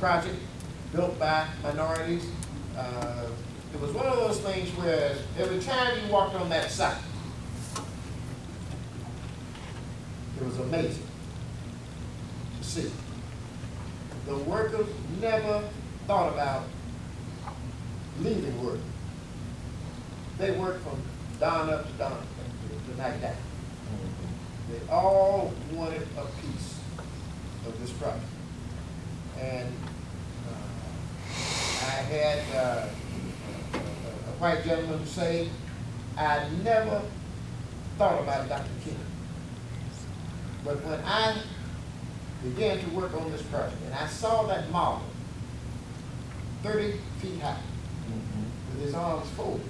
project built by minorities. It was one of those things where every time you walked on that site, it was amazing to see. The workers never thought about leaving work. They worked from dawn up to dawn, to night down. They all wanted a piece of this project. And I had a white gentleman say, I never thought about Dr. King. But when I began to work on this project and I saw that model 30 feet high with his arms folded,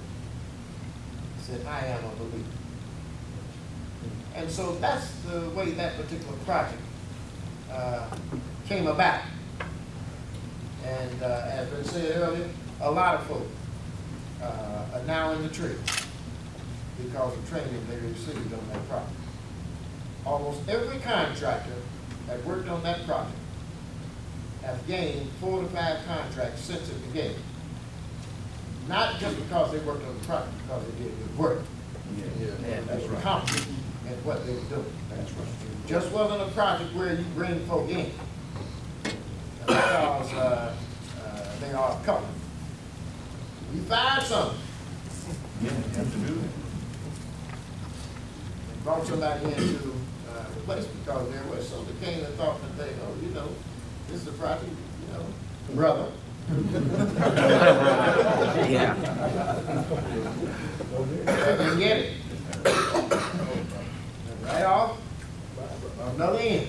I said, I am a believer. And so that's the way that particular project came about. And as been said earlier, a lot of folks are now in the trade because of training they received on that project. Almost every contractor that worked on that project have gained 4 to 5 contracts since it began. Not just because they worked on the project, because they did good work. And they were confident in what they were doing. That's right. It just wasn't a project where you bring folk in because they are covered. We find something. Yeah, you have to do it. And brought somebody into the place because there was some that came and thought that they, oh, you know, this is a project, you know, brother. Yeah. I didn't get it. Right off, another end.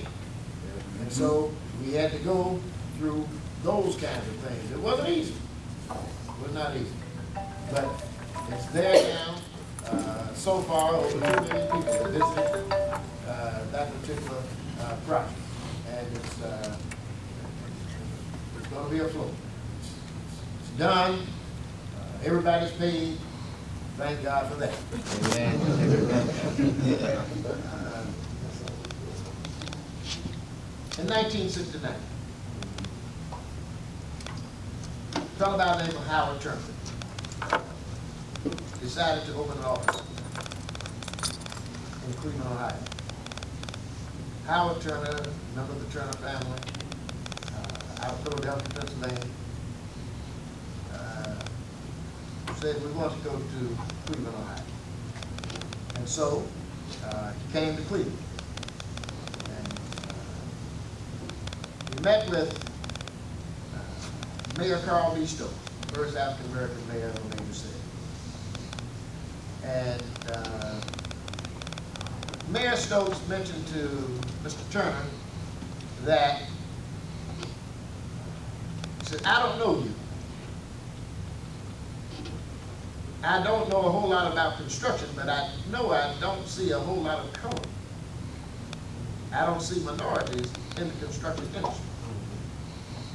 And so we had to go through those kinds of things. It wasn't easy. It was not easy. But it's there now. So far, over 2 million people have visited that particular project. And it's going to be afloat. It's done. Everybody's paid. Thank God for that. Amen. In 1969, talk about the name of Howard Turner, decided to open an office in Cleveland, Ohio. Howard Turner, member of the Turner family, out of Philadelphia, Pennsylvania, said we want to go to Cleveland, Ohio. And so he came to Cleveland. And he met with Mayor Carl B. Stokes, first African-American mayor of a major city. And Mayor Stokes mentioned to Mr. Turner that he said, I don't know you. I don't know a whole lot about construction, but I know I don't see a whole lot of color. I don't see minorities in the construction industry.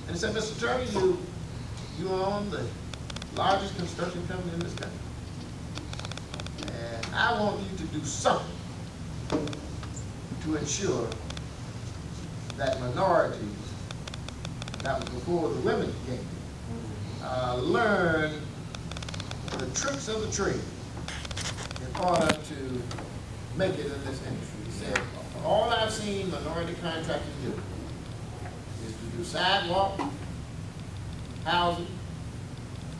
And he said, Mr. Turner, you own the largest construction company in this country. And I want you to do something to ensure that minorities, that was before the women came, learn the tricks of the trade in order to make it in this industry. He said, all I've seen minority contractors do is to do sidewalk, housing,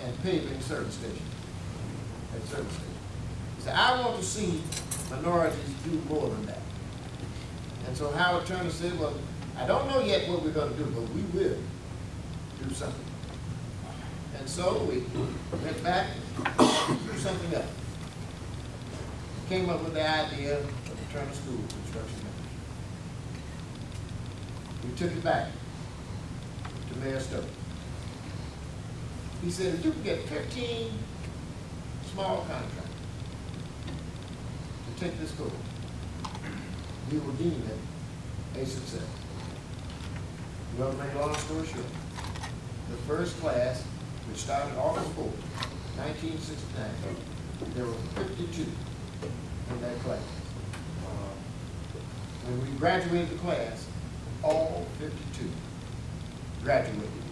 and paving service stations. At service stations. He said, I want to see minorities do more than that. And so Howard Turner said, well, I don't know yet what we're going to do, but we will do something. And so we went back and do something else. Came up with the idea of the Turner School of Construction Management. We took it back to Mayor Stokes. He said, if you can get 15 small contractors to take this course, we will deem it a success. Well, to make a long story short, the first class, which started August 4th, 1969, there were 52 in that class. When we graduated the class, all 52 graduated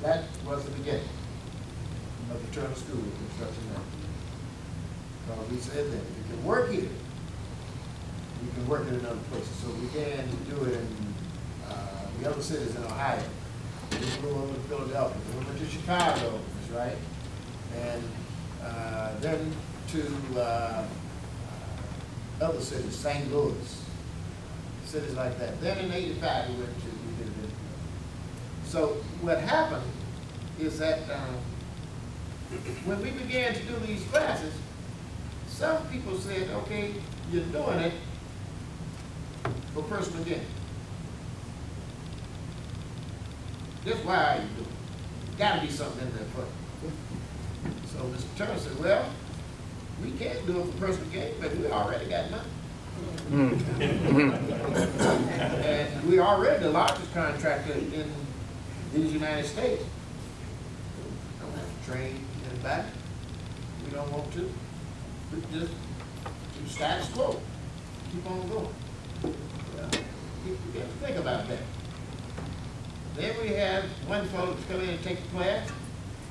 That was the beginning of the Turner School of Construction Management. Because we said that if you can work here, you can work it in other places. So we began to do it in the other cities in Ohio. We flew over to Philadelphia, we went to Chicago, that's right, and then to other cities, St. Louis, cities like that. Then in '85 we did it. So what happened is that when we began to do these classes, some people said, okay, you're doing it for personal gain. That's why you do it. Gotta be something in there for you. So Mr. Turner said, well, we can't do it for personal gain, but we already got money. And we already the largest contractor in these United States. We don't have to train anybody. We don't want to. We just keep status quo. Keep on going. You got to think about that. Then we had one fellow come in and take the class.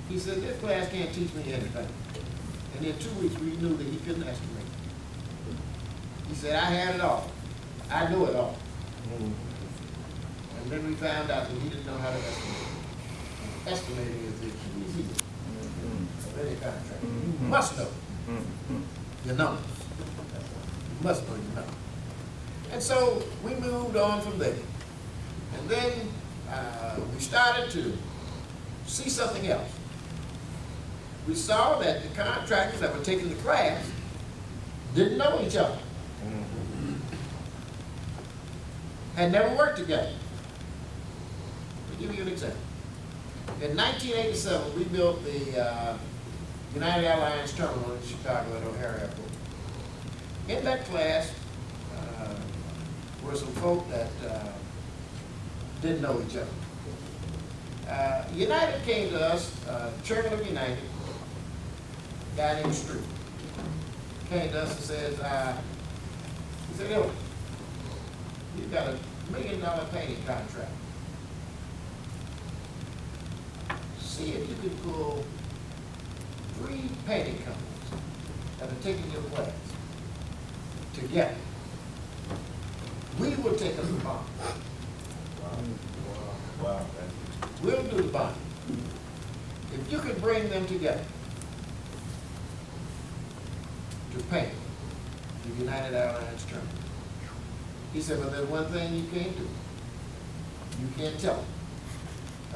He said, this class can't teach me anything. And in 2 weeks, we knew that he couldn't estimate. He said, I had it all. I knew it all. And then we found out that he didn't know how to estimate. Estimating is the easy of any contract. You must know your numbers. You must know your numbers. And so we moved on from there. And then we started to see something else. We saw that the contractors that were taking the class didn't know each other. Had never worked together. I'll give you an example. In 1987, we built the United Airlines terminal in Chicago at O'Hare Airport. In that class were some folk that didn't know each other. United came to us, chairman of United, a guy named Street, came to us and says, he said, Hilton, you've got $1 million painting contract. See if you could pull 3 painting companies that are taking your class together. We will take us a bond. Wow. We'll do the bond. If you can bring them together to paint the United Airlines terminal. He said, well, there's one thing you can't do. You can't tell them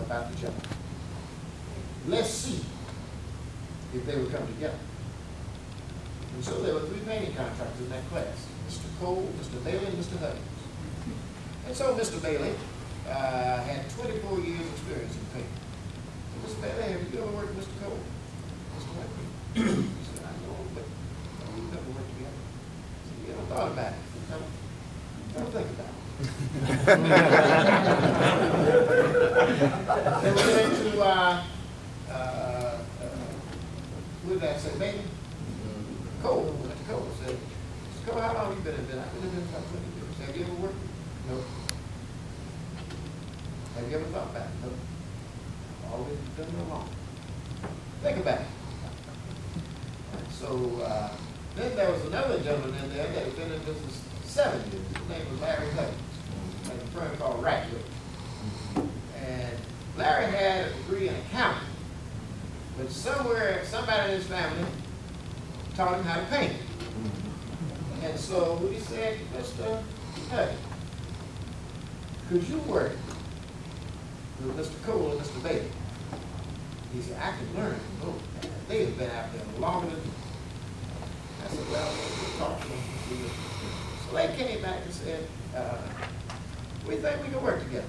about the job. Let's see if they would come together. And so there were 3 painting contractors in that class, Mr. Cole, Mr. Bailey, and Mr. Huggins. And so Mr. Bailey had 24 years experience in painting. Mr. Bailey, have you ever worked with Mr. Cole? Mr. Huggins? He said, I know, but we've never worked together. I said, you ever thought about it? Don't think about it. They went into, who did I say, Bailey? Cole, Mr. Cole said, Mr. Cole, how long have you been in business? I've been in business about 20 years. Have you ever worked? No. Have you ever thought about it? No. Always done it alone. Think about it. So then there was another gentleman in there that had been in business 7 years. His name was Larry Huggins, at a firm called Ratcliffe. And Larry had a degree in accounting, but somebody in his family taught him how to paint. And so he said, Mr. Huggins, could you work with Mr. Cole and Mr. Bailey? He said, I can learn from both. They have been out there longer than me. I said, well, we'll talk to them. So they came back and said, we think we can work together.